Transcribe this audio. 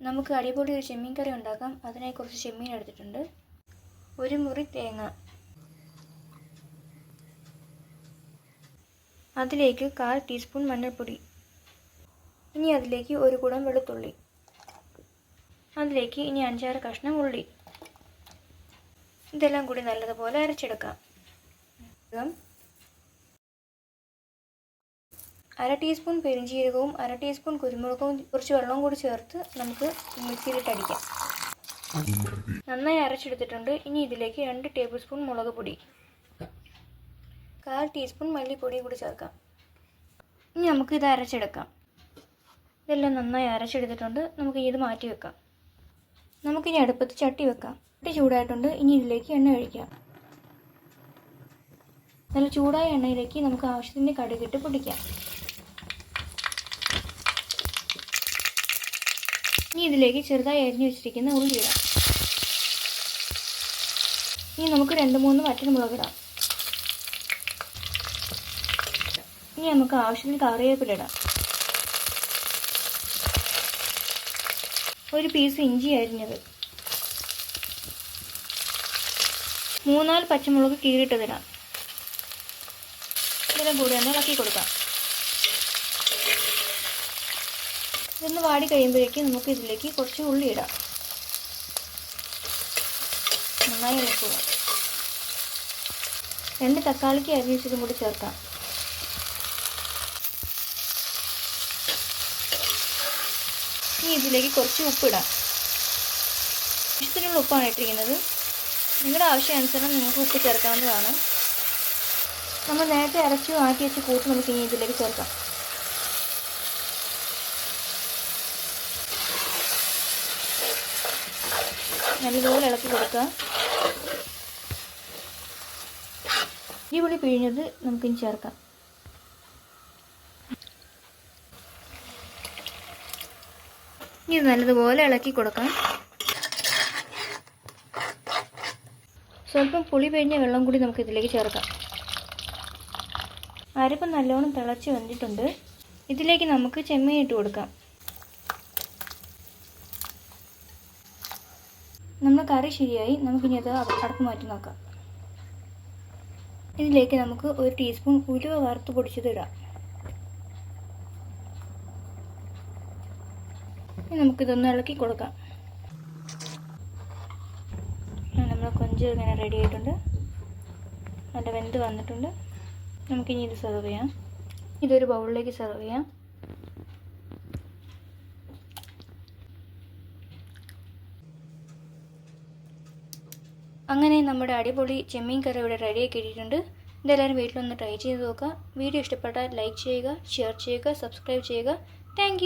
നമുക്ക് അടിപൊളി ഒരു ചെമ്മീൻ കറി ഉണ്ടാക്കാം. അതിനായി കുറച്ച് ചെമ്മീൻ എടുത്തിട്ടുണ്ട്. ഒരു മുറി തേങ്ങ, അതിലേക്ക് 1/4 ടീസ്പൂൺ മഞ്ഞൾപ്പൊടി, ഇനി അതിലേക്ക് ഒരു കുടം വെളുത്തുള്ളി, അതിലേക്ക് ഇനി 5-6 കഷ്ണം ഉള്ളി. ഇതെല്ലാം കൂടി നല്ലതുപോലെ അരച്ചെടുക്കാം. 1/2 ടീസ്പൂൺ പെരിഞ്ജീരകവും 1/2 ടീസ്പൂൺ കുരുമുളകും കുറച്ച് വെള്ളവും കൂടി ചേർത്ത് നമുക്ക് മിക്സിയിലിട്ട് അടിക്കാം. നന്നായി അരച്ചെടുത്തിട്ടുണ്ട്. ഇനി ഇതിലേക്ക് 2 ടേബിൾ സ്പൂൺ മുളക് പൊടി, 1/4 ടീസ്പൂൺ മല്ലിപ്പൊടി കൂടി ചേർക്കാം. ഇനി നമുക്ക് ഇത് അരച്ചെടുക്കാം. ഇതെല്ലാം നന്നായി അരച്ചെടുത്തിട്ടുണ്ട്. നമുക്ക് ഇത് മാറ്റി വെക്കാം. നമുക്കിനി അടുപ്പത്ത് ചട്ടി വെക്കാം. ചട്ടി ചൂടായിട്ടുണ്ട്. ഇനി ഇതിലേക്ക് എണ്ണ ഒഴിക്കാം. നല്ല ചൂടായ എണ്ണയിലേക്ക് നമുക്ക് ആവശ്യത്തിന് കടുകിട്ട് പൊടിക്കാം. ഇനി ഇതിലേക്ക് ചെറുതായി അരിഞ്ഞു വെച്ചിരിക്കുന്ന ഉള്ളി ഇടാം. ഇനി നമുക്ക് 2-3 വറ്റൽമുളക് ഇടാം. ഇനി നമുക്ക് ആവശ്യത്തിന് കറിവേപ്പില ഇടാം. ഒരു പീസ് ഇഞ്ചി അരിഞ്ഞത്, 3-4 പച്ചമുളക് കീറിയിട്ടതിടാം. ഇതെല്ലാം കൂടി ഒന്ന് ഇളക്കി കൊടുക്കാം. ഇതൊന്ന് വാടി കഴിയുമ്പോഴേക്ക് നമുക്ക് ഇതിലേക്ക് കുറച്ച് ഉള്ളി ഇടാം. നന്നായി ഇളക്കുക. 2 തക്കാളിക്ക് അരിഞ്ഞിച്ചതും കൂടി ചേർക്കാം. ഇനി ഇതിലേക്ക് കുറച്ച് ഉപ്പിടാം. ആവശ്യത്തിനുള്ള ഉപ്പാണ് ഇട്ടിരിക്കുന്നത്. നിങ്ങളുടെ ആവശ്യാനുസരണം നിങ്ങൾക്ക് ഉപ്പ് ചേർക്കാവുന്നതാണ്. നമ്മൾ നേരത്തെ അരച്ച് മാറ്റി വെച്ച് കൂട്ട് നമുക്ക് ഇനി ഇതിലേക്ക് ചേർക്കാം. നല്ലതുപോലെ ഇളക്കി കൊടുക്കുക. ഈ പുളി പിഴിഞ്ഞത് നമുക്കിനി ചേർക്കാം. ഇനി ഇത് നല്ലതുപോലെ ഇളക്കി കൊടുക്കാം. സ്വല്പം പുളി പിഴിഞ്ഞ വെള്ളം കൂടി നമുക്ക് ഇതിലേക്ക് ചേർക്കാം. അരപ്പ് നല്ലോണം തിളച്ച് വന്നിട്ടുണ്ട്. ഇതിലേക്ക് നമുക്ക് ചെമ്മീൻ ഇട്ട് കൊടുക്കാം. നമ്മുടെ കറി ശരിയായി. നമുക്കിനി അത് അടപ്പ് മാറ്റി നോക്കാം. ഇതിലേക്ക് നമുക്ക് 1 ടീസ്പൂൺ ഉലുവ വറുത്ത് പൊടിച്ചത് ഇടാം. ഇനി നമുക്കിതൊന്ന് ഇളക്കി കൊടുക്കാം. നമ്മൾ കൊഞ്ച് ഇങ്ങനെ റെഡി ആയിട്ടുണ്ട്. നല്ല വെന്ത് വന്നിട്ടുണ്ട്. നമുക്കിനി ഇത് സെർവ് ചെയ്യാം. ഇതൊരു ബൗളിലേക്ക് സെർവ് ചെയ്യാം. അങ്ങനെ നമ്മുടെ അടിപൊളി ചെമ്മീൻ കറി ഇവിടെ റെഡിയാക്കി ഇട്ടിട്ടുണ്ട്. ഇതെല്ലാവരും വീട്ടിലൊന്ന് ട്രൈ ചെയ്ത് നോക്കുക. വീഡിയോ ഇഷ്ടപ്പെട്ടാൽ ലൈക്ക് ചെയ്യുക, ഷെയർ ചെയ്യുക, സബ്സ്ക്രൈബ് ചെയ്യുക. താങ്ക്